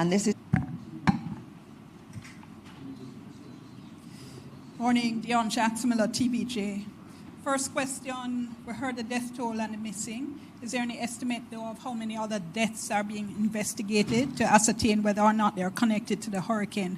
And this is... Morning, Dion Jacksonville, TBJ. First question, we heard the death toll and the missing. Is there any estimate, though, of how many other deaths are being investigated to ascertain whether or not they're connected to the hurricane?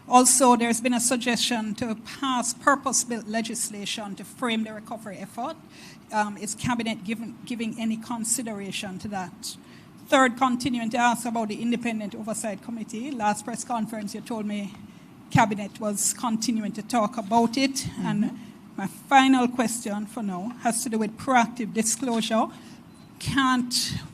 Also, there's been a suggestion to pass purpose-built legislation to frame the recovery effort. Is Cabinet giving any consideration to that? Third, continuing to ask about the Independent Oversight Committee. Last press conference, you told me Cabinet was continuing to talk about it. Mm-hmm. And my final question for now has to do with proactive disclosure.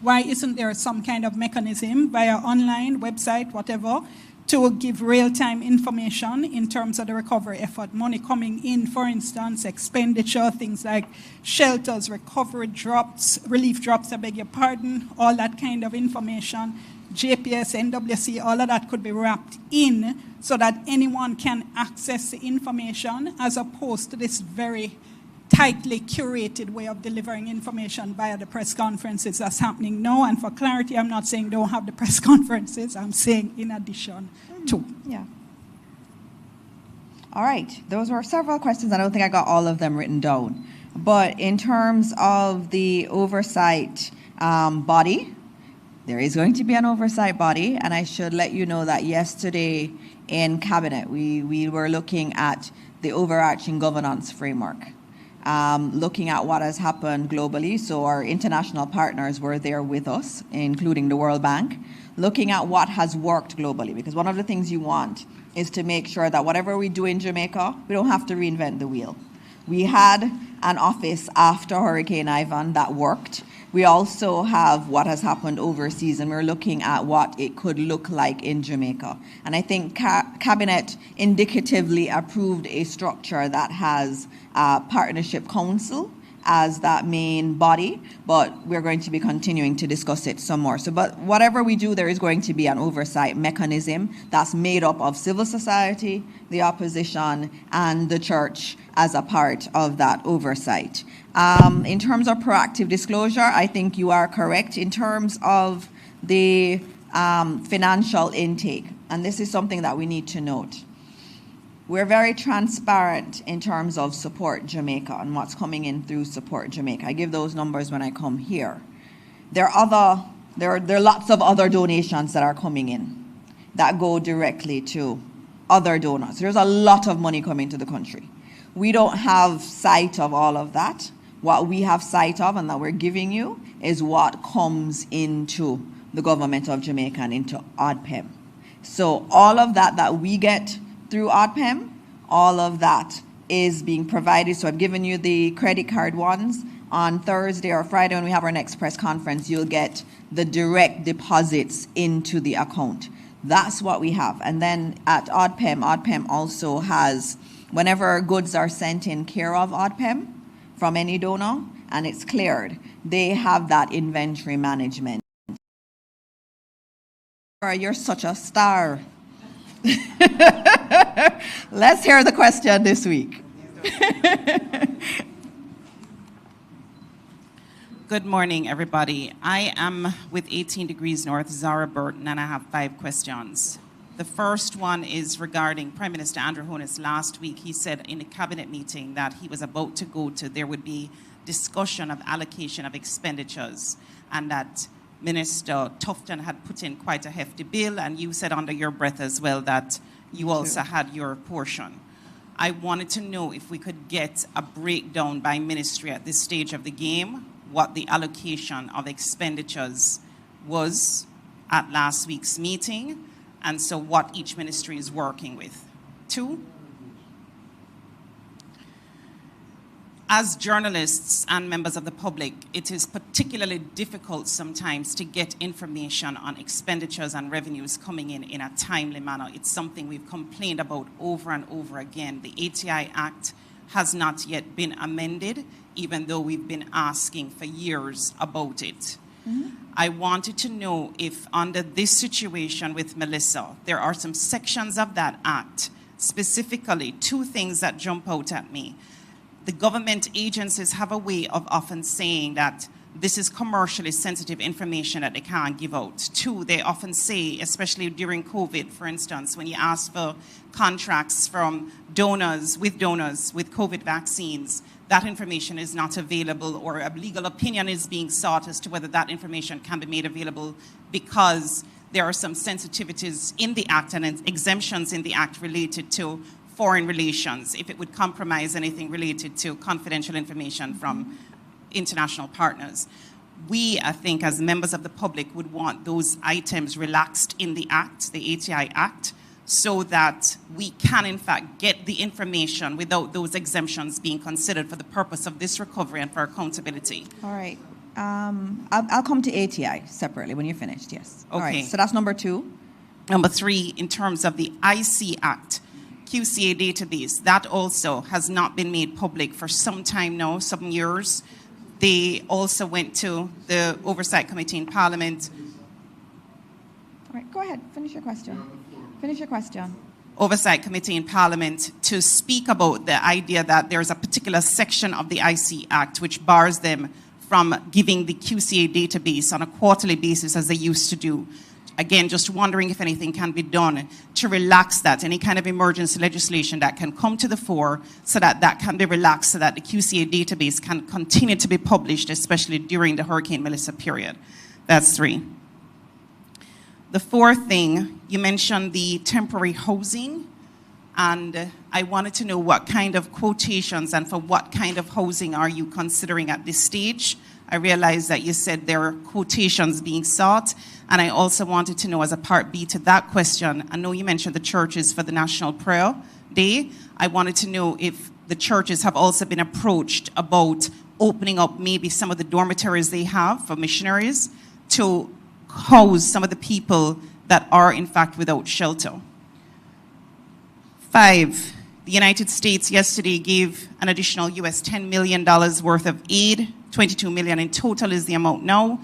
Why isn't there some kind of mechanism via online, website, whatever, to give real-time information in terms of the recovery effort? Money coming in, for instance, expenditure, things like shelters, recovery drops, relief drops, I beg your pardon, all that kind of information, JPS, NWC, all of that could be wrapped in so that anyone can access the information as opposed to this very tightly curated way of delivering information via the press conferences that's happening now. And for clarity, I'm not saying don't have the press conferences. I'm saying in addition to. Yeah. All right. Those were several questions. I don't think I got all of them written down. But in terms of the oversight body, there is going to be an oversight body. And I should let you know that yesterday in Cabinet, we were looking at the overarching governance framework. Looking at what has happened globally. So our international partners were there with us, including the World Bank, looking at what has worked globally. Because one of the things you want is to make sure that whatever we do in Jamaica, we don't have to reinvent the wheel. We had an office after Hurricane Ivan that worked. We also have what has happened overseas, and we're looking at what it could look like in Jamaica. And I think Cabinet indicatively approved a structure that has Partnership Council as that main body, but we're going to be continuing to discuss it some more. So, but whatever we do, there is going to be an oversight mechanism that's made up of civil society, the opposition, and the church as a part of that oversight. In terms of proactive disclosure, I think you are correct in terms of the financial intake, and this is something that we need to note. We're very transparent in terms of Support Jamaica and what's coming in through Support Jamaica. I give those numbers when I come here. There are lots of other donations that are coming in that go directly to other donors. There's a lot of money coming to the country. We don't have sight of all of that. What we have sight of and that we're giving you is what comes into the government of Jamaica and into ODPEM. So all of that we get through ODPEM, all of that is being provided. So I've given you the credit card ones. On Thursday or Friday when we have our next press conference, you'll get the direct deposits into the account. That's what we have. And then at ODPEM also has, whenever goods are sent in care of ODPEM from any donor and it's cleared, they have that inventory management. You're such a star. Let's hear the question this week. Good morning, everybody. I am with 18 Degrees North, Zara Burton, and I have 5 questions. The first one is regarding Prime Minister Andrew Holness. Last week, he said in a cabinet meeting that he was about to go to, there would be discussion of allocation of expenditures, and that Minister Tufton had put in quite a hefty bill, and you said under your breath as well that you also had your portion. I wanted to know if we could get a breakdown by ministry at this stage of the game, what the allocation of expenditures was at last week's meeting, and so what each ministry is working with. 2, as journalists and members of the public, it is particularly difficult sometimes to get information on expenditures and revenues coming in a timely manner. It's something we've complained about over and over again. The ATI Act has not yet been amended, even though we've been asking for years about it. Mm-hmm. I wanted to know if under this situation with Melissa, there are some sections of that act, specifically 2 things that jump out at me. The government agencies have a way of often saying that this is commercially sensitive information that they can't give out. Two, they often say, especially during COVID, for instance, when you ask for contracts from donors with COVID vaccines, that information is not available, or a legal opinion is being sought as to whether that information can be made available because there are some sensitivities in the Act and exemptions in the Act related to foreign relations, if it would compromise anything related to confidential information from international partners. We, I think, as members of the public, would want those items relaxed in the Act, the ATI Act, so that we can, in fact, get the information without those exemptions being considered for the purpose of this recovery and for accountability. All right. I'll come to ATI separately when you're finished, yes. Okay. All right, so that's number 2. Number 3, in terms of the IC Act, QCA database, that also has not been made public for some time now, some years. They also went to the Oversight Committee in Parliament. All right, go ahead, finish your question. Finish your question. Oversight Committee in Parliament to speak about the idea that there's a particular section of the IC Act which bars them from giving the QCA database on a quarterly basis as they used to do. Again, just wondering if anything can be done to relax that, any kind of emergency legislation that can come to the fore so that that can be relaxed, so that the QCA database can continue to be published, especially during the Hurricane Melissa period. That's 3. The 4th thing, you mentioned the temporary housing, and I wanted to know what kind of quotations and for what kind of housing are you considering at this stage? I realize that you said there are quotations being sought, and I also wanted to know, as a part B to that question, I know you mentioned the churches for the National Prayer Day. I wanted to know if the churches have also been approached about opening up maybe some of the dormitories they have for missionaries to house some of the people that are in fact without shelter. 5, the United States yesterday gave an additional US $10 million worth of aid. 22 million in total is the amount now.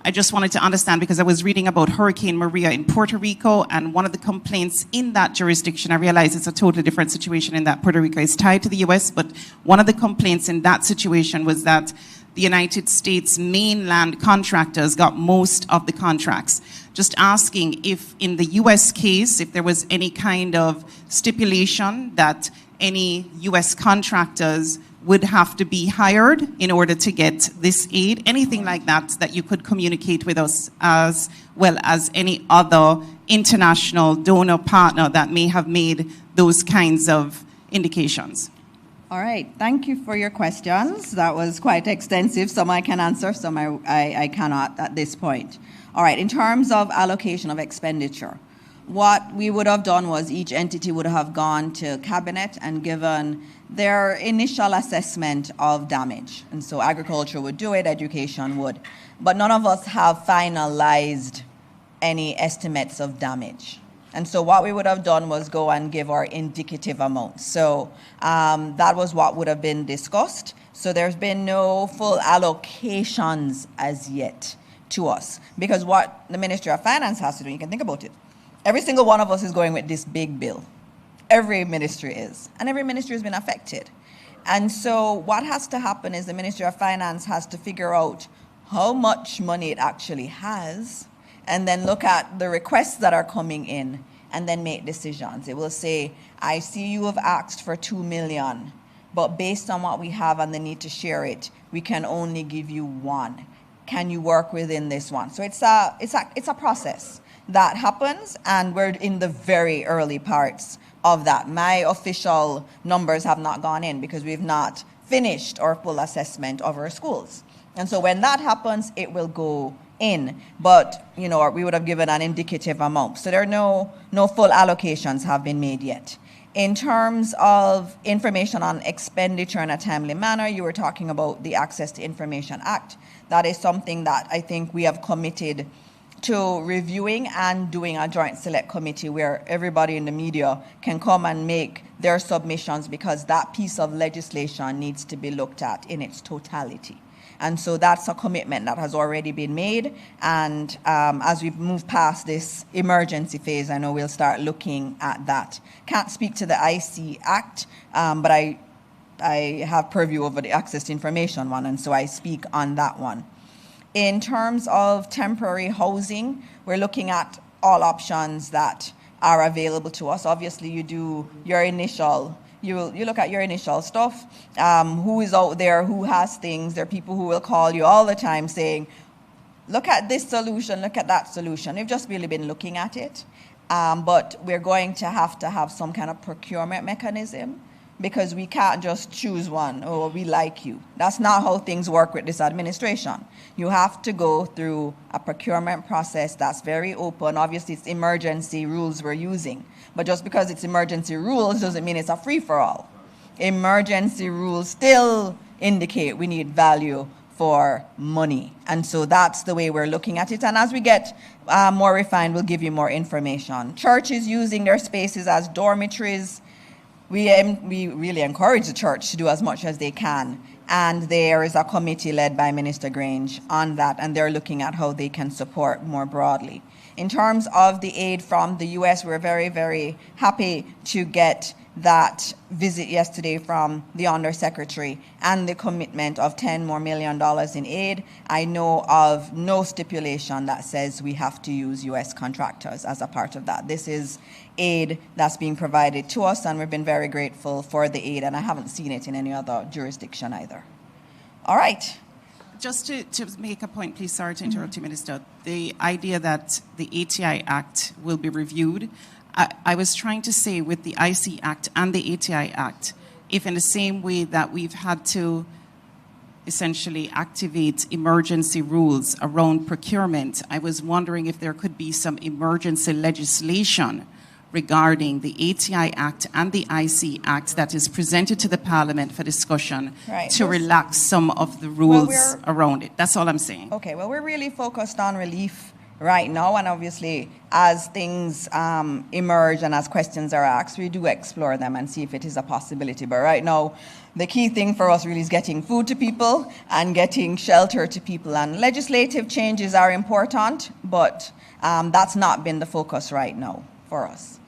I just wanted to understand, because I was reading about Hurricane Maria in Puerto Rico, and one of the complaints in that jurisdiction, I realize it's a totally different situation in that Puerto Rico is tied to the US, but one of the complaints in that situation was that the United States mainland contractors got most of the contracts. Just asking if in the US case, if there was any kind of stipulation that any US contractors would have to be hired in order to get this aid, anything like that, that you could communicate with us, as well as any other international donor partner that may have made those kinds of indications. All right, thank you for your questions. That was quite extensive. Some I can answer, some I cannot at this point. All right, in terms of allocation of expenditure, what we would have done was each entity would have gone to cabinet and given their initial assessment of damage. And so agriculture would do it, education would. But none of us have finalized any estimates of damage. And so what we would have done was go and give our indicative amounts. So that was what would have been discussed. So there's been no full allocations as yet to us. Because what the Ministry of Finance has to do, you can think about it. Every single one of us is going with this big bill. Every ministry is. And every ministry has been affected. And so what has to happen is the Ministry of Finance has to figure out how much money it actually has, and then look at the requests that are coming in and then make decisions. It will say, I see you have asked for 2 million, but based on what we have and the need to share it, we can only give you 1. Can you work within this one? So it's a process that happens, and we're in the very early parts of that. My official numbers have not gone in because we've not finished our full assessment of our schools. And so when that happens, it will go in. But, you know, we would have given an indicative amount. So there are no full allocations have been made yet. In terms of information on expenditure in a timely manner, you were talking about the Access to Information Act. That is something that I think we have committed to reviewing and doing a joint select committee where everybody in the media can come and make their submissions, because that piece of legislation needs to be looked at in its totality. And so that's a commitment that has already been made. And as we move past this emergency phase, I know we'll start looking at that. Can't speak to the IC Act, but I have purview over the Access to Information one, and so I speak on that one. In terms of temporary housing, we're looking at all options that are available to us. Obviously, you do your initial, you look at your initial stuff, who is out there, who has things. There are people who will call you all the time saying, look at this solution, look at that solution. We've just really been looking at it. But we're going to have some kind of procurement mechanism, because we can't just choose one, oh, we like you. That's not how things work with this administration. You have to go through a procurement process that's very open. Obviously, it's emergency rules we're using. But just because it's emergency rules doesn't mean it's a free-for-all. Emergency rules still indicate we need value for money. And so that's the way we're looking at it. And as we get more refined, we'll give you more information. Churches using their spaces as dormitories. We really encourage the church to do as much as they can. And there is a committee led by Minister Grange on that, and they're looking at how they can support more broadly. In terms of the aid from the U.S., we're very, very happy to get that visit yesterday from the Undersecretary and the commitment of $10 more million in aid. I know of no stipulation that says we have to use U.S. contractors as a part of that. This is aid that's being provided to us, and we've been very grateful for the aid, and I haven't seen it in any other jurisdiction either. All right. Just to make a point, please, sorry to interrupt you, Minister. The idea that the ATI Act will be reviewed, I was trying to say with the IC Act and the ATI Act, if in the same way that we've had to essentially activate emergency rules around procurement, I was wondering if there could be some emergency legislation regarding the ATI Act and the IC Act that is presented to the Parliament for discussion, right, to relax some of the rules around it. That's all I'm saying. Okay, well, we're really focused on relief right now, and obviously as things emerge and as questions are asked, we do explore them and see if it is a possibility. But right now, the key thing for us really is getting food to people and getting shelter to people. And legislative changes are important, but that's not been the focus right now for us.